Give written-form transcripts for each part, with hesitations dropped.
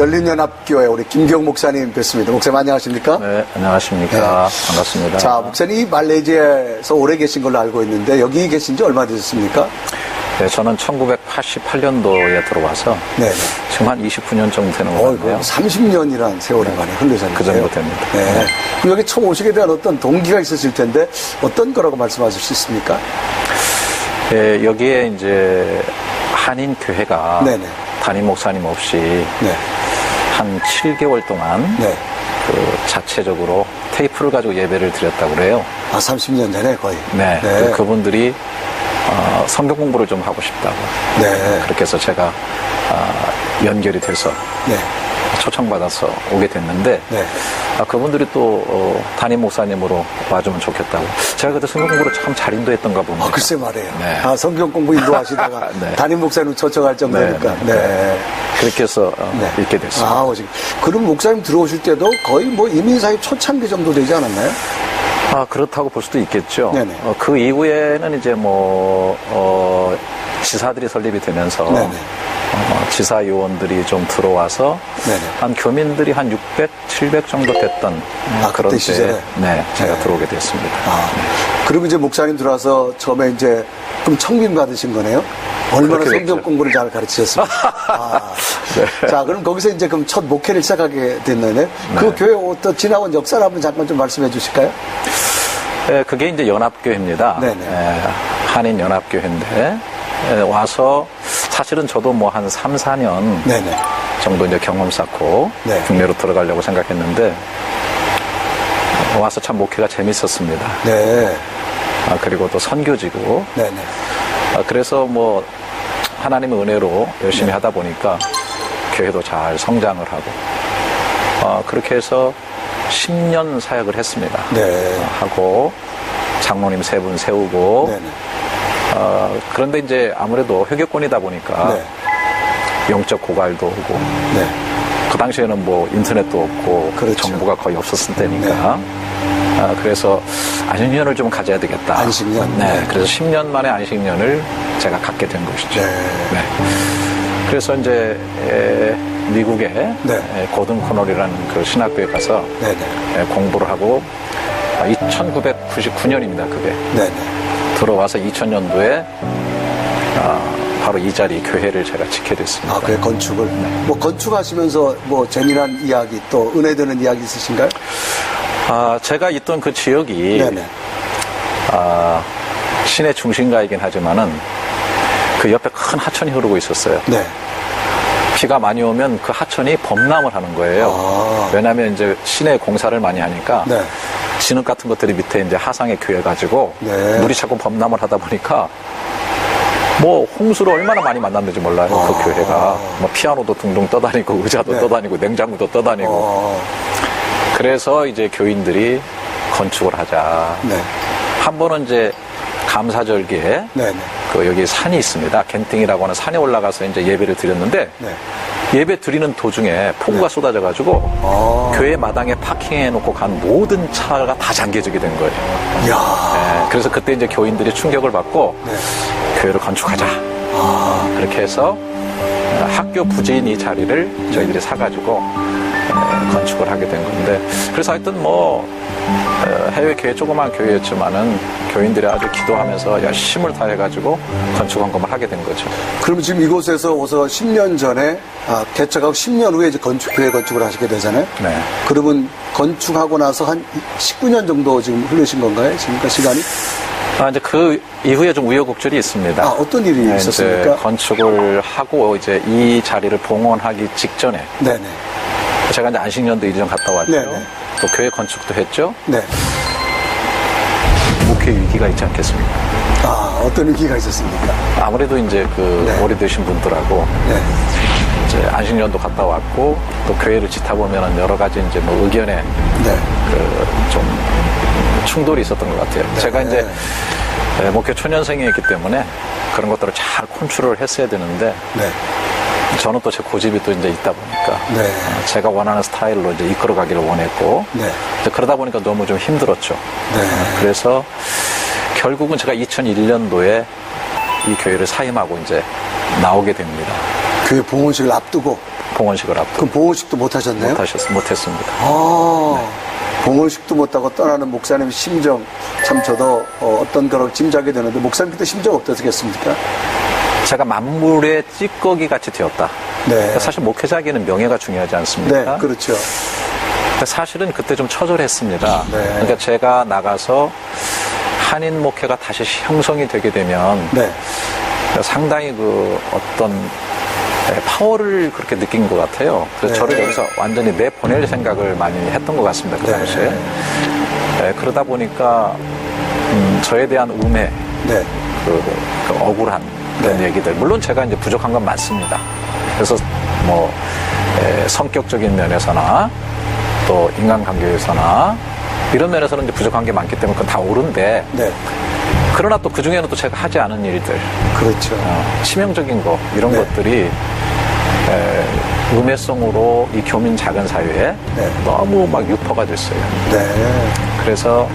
열린연합교회 우리 김기용 목사님 뵙습니다. 목사님 안녕하십니까? 네, 안녕하십니까. 네. 반갑습니다. 자, 목사님 말레이시아에서 오래 계신 걸로 알고 있는데 여기 계신 지 얼마 되셨습니까? 네, 저는 1988년도에 들어와서 네. 지금 한 29년 정도 되는 것 같네요. 30년이란 세월이 만에 흘러졌는데요. 그 정도 됩니다. 네. 네. 그럼 여기 처음 오시게 된 어떤 동기가 있으실 텐데 어떤 거라고 말씀하실 수 있습니까? 네, 여기에 이제 한인 교회가 네네. 담임 목사님 없이 네. 한 7개월 동안 네. 그 자체적으로 테이프를 가지고 예배를 드렸다고 그래요. 아, 30년 전에 거의. 네. 네. 그분들이 성경 공부를 좀 하고 싶다고. 네. 그렇게 해서 제가 연결이 돼서 네. 초청받아서 오게 됐는데 네. 그분들이 또 담임 목사님으로 와주면 좋겠다고. 제가 그때 성경 공부를 참 잘 인도했던가 봅니다. 아, 글쎄 말이에요. 네. 아, 성경 공부 인도하시다가 네. 담임 목사님 초청할 정도니까. 네. 그렇게 해서 네. 있게 됐습니다. 아, 오직. 그럼 목사님 들어오실 때도 거의 뭐 이민사회 초창기 정도 되지 않았나요? 그렇다고 볼 수도 있겠죠. 네네. 그 이후에는 이제 지사들이 설립이 되면서 네네. 지사 요원들이 좀 들어와서 네네. 한 교민들이 한 600, 700 정도 됐던 그때 시절에? 네, 제가 네. 들어오게 됐습니다. 그리고 이제 목사님 들어와서 처음에 이제 그럼 청빙 받으신 거네요? 얼마나 그렇게 성경 됐죠. 공부를 잘 가르치셨습니까? 네. 자, 그럼 거기서 이제 그럼 첫 목회를 시작하게 됐는데 그 교회 어떤 지나온 역사를 한번 잠깐 좀 말씀해 주실까요? 네, 그게 이제 연합교회입니다. 네네. 한인 연합교회인데 와서 사실은 저도 뭐 한 3, 4년 네네. 정도 이제 경험 쌓고 네. 국내로 들어가려고 생각했는데 와서 참 목회가 재밌었습니다. 네. 그리고 또 선교지고 네네. 그래서 뭐 하나님의 은혜로 열심히 네. 하다 보니까 교회도 잘 성장을 하고 그렇게 해서 10년 사역을 했습니다. 네. 하고 장로님 3분 세우고 네네. 그런데 이제 아무래도 회계권이다 보니까 네. 영적 고갈도 오고 네. 그 당시에는 뭐 인터넷도 없고 그렇죠. 정보가 거의 없었을 때니까 그래서 안식년을 좀 가져야 되겠다. 안식년? 네. 그래서 10년 만에 안식년을 제가 갖게 된 것이죠. 네. 네. 그래서 이제 미국의 네. 고든 코널이라는 그 신학교에 가서 네네. 공부를 하고 1999년입니다. 그게. 네네. 들어와서 2000년도에 바로 이 자리 교회를 제가 지게 됐습니다. 아, 그래, 건축을. 뭐, 건축하시면서 뭐, 재미난 이야기 또 은혜되는 이야기 있으신가요? 제가 있던 그 지역이 네네. 시내 중심가이긴 하지만은 그 옆에 큰 하천이 흐르고 있었어요. 네. 비가 많이 오면 그 하천이 범람을 하는 거예요. 왜냐하면 이제 시내 공사를 많이 하니까 네. 진흙 같은 것들이 밑에 이제 하상에 귀해가지고 네. 물이 자꾸 범람을 하다 보니까 뭐 홍수를 얼마나 많이 만났는지 몰라요. 그 교회가 뭐 피아노도 둥둥 떠다니고 의자도 네. 떠다니고 냉장고도 떠다니고 그래서 이제 교인들이 건축을 하자. 네. 한 번은 이제 감사절기에 네네. 그 여기 산이 있습니다. 겐팅이라고 하는 산에 올라가서 이제 예배를 드렸는데 네. 예배 드리는 도중에 폭우가 쏟아져가지고 교회 마당에 파킹해놓고 간 모든 차가 다 잠겨지게 된 거예요. 이야. 네, 그래서 그때 이제 교인들이 충격을 받고 네. 교회를 건축하자. 그렇게 해서 학교 부지인 이 자리를 저희들이 사가지고 건축을 하게 된 건데 그래서 하여튼 뭐 해외 교회 조그만 교회였지만은 교인들이 아주 기도하면서 열심을 다해가지고 건축 헌금을 하게 된 거죠. 그러면 지금 이곳에서 오서 10년 전에 개척하고 10년 후에 이제 교회 건축을 하시게 되잖아요. 네. 그러면 건축하고 나서 한 19년 정도 지금 흘르신 건가요? 지금까 시간이? 이제 그 이후에 좀 우여곡절이 있습니다. 어떤 일이 네, 있었습니까? 이제 건축을 하고 이제 이 자리를 봉헌하기 직전에 네네. 제가 이제 안식년도 이전 갔다 왔죠. 네네. 또 교회 건축도 했죠. 네. 목회 위기가 있지 않겠습니까? 어떤 위기가 있었습니까? 아무래도 이제 그 네. 오래되신 분들하고 네. 이제 안식년도 갔다 왔고 또 교회를 짓다 보면은 여러 가지 이제 뭐 의견에 네. 그 좀 충돌이 있었던 것 같아요. 네. 제가 이제 목회 초년생이었기 때문에 그런 것들을 잘 컨트롤을 했어야 되는데 네. 저는 또 제 고집이 또 이제 있다 보니까 네. 제가 원하는 스타일로 이제 이끌어가기를 원했고 네. 이제 그러다 보니까 너무 좀 힘들었죠. 네. 그래서 결국은 제가 2001년도에 이 교회를 사임하고 이제 나오게 됩니다. 교회 봉헌식을 앞두고. 봉헌식을 앞두고. 그럼 봉헌식도 못 하셨나요? 못했습니다. 봉헌식도 못하고 떠나는 목사님 심정, 참 저도 어떤 거라고 짐작이 되는데, 목사님 그때 심정 어떠셨겠습니까? 제가 만물의 찌꺼기 같이 되었다. 네. 사실 목회자에게는 명예가 중요하지 않습니까? 네, 그렇죠. 사실은 그때 좀 처절했습니다. 네. 그러니까 제가 나가서 한인 목회가 다시 형성이 되게 되면 네. 상당히 그 어떤 파워를 그렇게 느낀 것 같아요. 그래서 네. 저를 여기서 완전히 내보낼 생각을 많이 했던 것 같습니다. 그 네. 당시에. 네, 그러다 보니까 저에 대한 음해, 네. 그 억울한 그런 네. 얘기들. 물론 제가 이제 부족한 건 맞습니다. 그래서 뭐 성격적인 면에서나 또 인간관계에서나 이런 면에서는 이제 부족한 게 많기 때문에 그건 다 옳은데 네. 그러나 또 그 중에는 또 제가 하지 않은 일들, 그렇죠. 치명적인 거 이런 네. 것들이 음해성으로 이 교민 작은 사회에 네. 너무 막 유포가 됐어요. 네. 그래서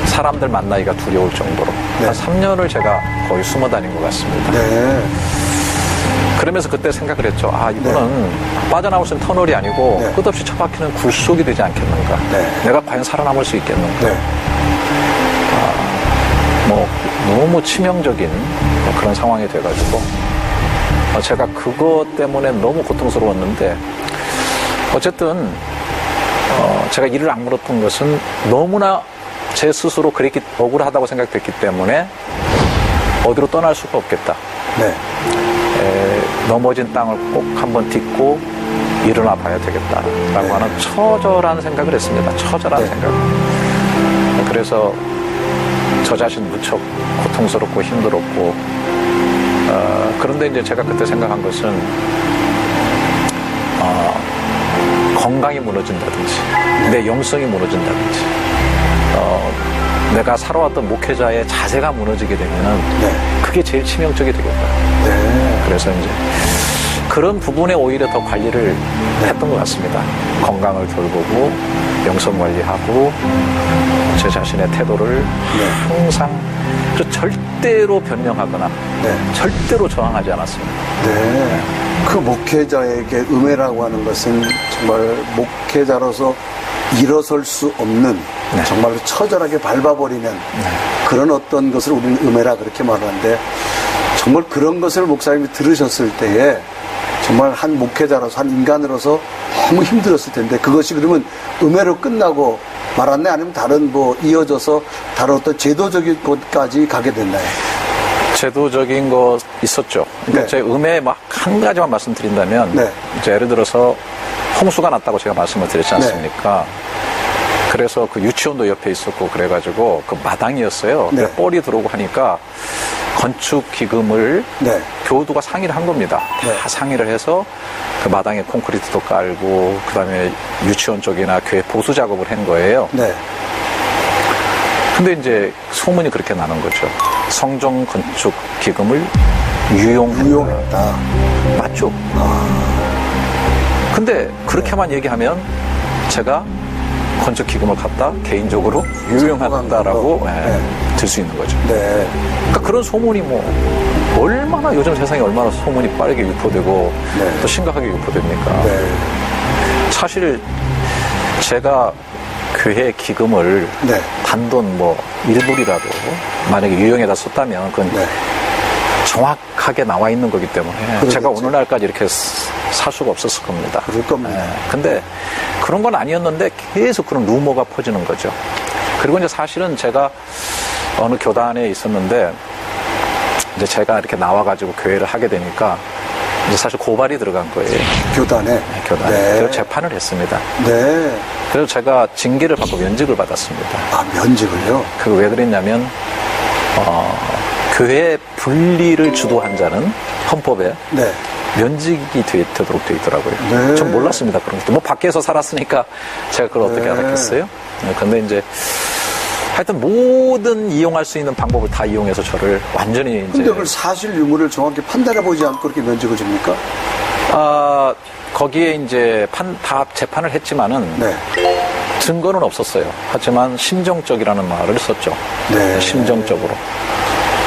사람들 만나기가 두려울 정도로 네. 한 3년을 제가 거의 숨어 다닌 것 같습니다. 네. 그러면서 그때 생각을 했죠. 아, 이거는 빠져나올 수 있는 터널이 아니고 네. 끝없이 처박히는 굴속이 되지 않겠는가. 네. 내가 과연 살아남을 수 있겠는가. 네. 뭐 너무 치명적인 그런 상황이 돼가지고 제가 그것 때문에 너무 고통스러웠는데 어쨌든 제가 이를 악물었던 것은 너무나 제 스스로 그렇게 억울하다고 생각됐기 때문에 어디로 떠날 수가 없겠다. 네. 넘어진 땅을 꼭 한번 딛고 일어나 봐야 되겠다라고 네. 하는 처절한 생각을 했습니다. 처절한 네. 생각. 그래서 저 자신 무척 고통스럽고 힘들었고 그런데 이제 제가 그때 생각한 것은 건강이 무너진다든지 내 영성이 무너진다든지 내가 살아왔던 목회자의 자세가 무너지게 되면은 네. 그게 제일 치명적이 되겠다. 네. 그래서 이제 그런 부분에 오히려 더 관리를 했던 것 같습니다. 건강을 돌보고 영성 관리하고 제 자신의 태도를 항상 절대로 변명하거나 네. 절대로 저항하지 않았습니다. 네. 그 목회자에게 음해라고 하는 것은 정말 목회자로서 일어설 수 없는 네. 정말로 처절하게 밟아버리는 그런 어떤 것을 우리는 음해라 그렇게 말하는데 정말 그런 것을 목사님이 들으셨을 때에 정말 한 목회자로서 한 인간으로서 너무 힘들었을 텐데 그것이 그러면 음해로 끝나고 말았네 아니면 다른 뭐 이어져서 다른 어떤 제도적인 곳까지 가게 됐나요? 제도적인 거 있었죠. 그러니까 네. 제 음해 막 한 가지만 말씀드린다면 네. 이제 예를 들어서 홍수가 났다고 제가 말씀을 드렸지 않습니까? 그래서 그 유치원도 옆에 있었고 그래가지고 그 마당이었어요. 네. 볼이 들어오고 하니까 건축 기금을 네. 교우도가 상의를 한 겁니다. 네. 다 상의를 해서 그 마당에 콘크리트도 깔고 그다음에 유치원 쪽이나 교회 보수 작업을 한 거예요. 네. 근데 이제 소문이 그렇게 나는 거죠. 성전 건축 기금을 유용했다. 맞죠? 근데 그렇게만 얘기하면 제가 건축 기금을 갖다 개인적으로 유용한다라고 들 수 있는 거죠. 네. 그러니까 그런 소문이 뭐 얼마나 요즘 세상에 얼마나 소문이 빠르게 유포되고 네. 또 심각하게 유포됩니까? 네. 사실 제가 교회 기금을 네. 단돈 뭐 1불이라도 만약에 유용에다 썼다면 그건 네. 정확하게 나와 있는 거기 때문에 그러겠죠. 제가 오늘날까지 이렇게 살 수가 없었을 겁니다. 그럴 겁니다. 근데 그런 건 아니었는데 계속 그런 루머가 퍼지는 거죠. 그리고 이제 사실은 제가 어느 교단에 있었는데 이제 제가 이렇게 나와가지고 교회를 하게 되니까 이제 사실 고발이 들어간 거예요. 교단에. 교단에. 네. 그래서 재판을 했습니다. 네. 그래서 제가 징계를 받고 면직을 받았습니다. 아, 면직을요? 그거 왜 그랬냐면 교회 분리를 주도한 자는 헌법에 네. 면직이 되도록 돼 있더라고요. 네. 전 몰랐습니다. 그런 것도. 뭐 밖에서 살았으니까 제가 그걸 어떻게 네. 알았겠어요? 근데 이제 하여튼 모든 이용할 수 있는 방법을 다 이용해서 저를 완전히 이제 근데 그걸 사실 유무를 정확히 판단해 보지 않고 그렇게 면직을 줍니까? 거기에 이제 다 재판을 했지만은 네. 증거는 없었어요. 하지만 심정적이라는 말을 썼죠. 네. 심정적으로.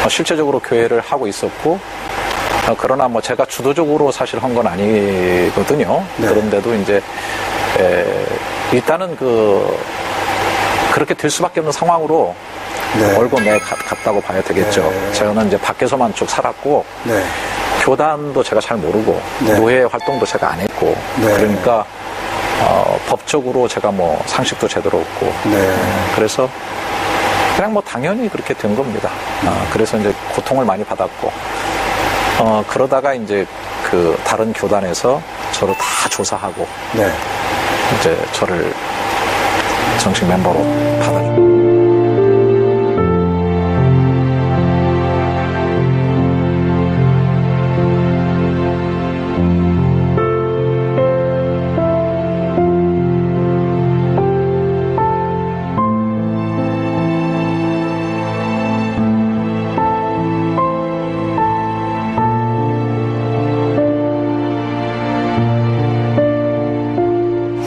실제적으로 교회를 하고 있었고 그러나 뭐 제가 주도적으로 사실 한 건 아니거든요. 네. 그런데도 이제 일단은 그렇게 될 수밖에 없는 상황으로 네. 몰고 갔다고 봐야 되겠죠. 네. 저는 이제 밖에서만 쭉 살았고 네. 교단도 제가 잘 모르고 네. 노예 활동도 제가 안 했고 네. 그러니까 법적으로 제가 뭐 상식도 제대로 없고 네. 그래서 그냥 뭐 당연히 그렇게 된 겁니다. 그래서 이제 고통을 많이 받았고 그러다가 이제 그 다른 교단에서 저를 다 조사하고 네. 이제 저를 정식 멤버로 받아주고.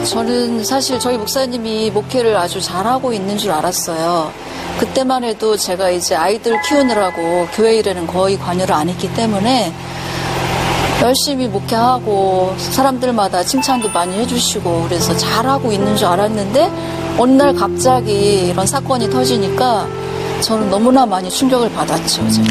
저는 사실 저희 목사님이 목회를 아주 잘하고 있는 줄 알았어요. 그때만 해도 제가 이제 아이들 키우느라고 교회 일에는 거의 관여를 안 했기 때문에 열심히 목회하고 사람들마다 칭찬도 많이 해주시고 그래서 잘하고 있는 줄 알았는데 어느 날 갑자기 이런 사건이 터지니까 저는 너무나 많이 충격을 받았죠. 제가.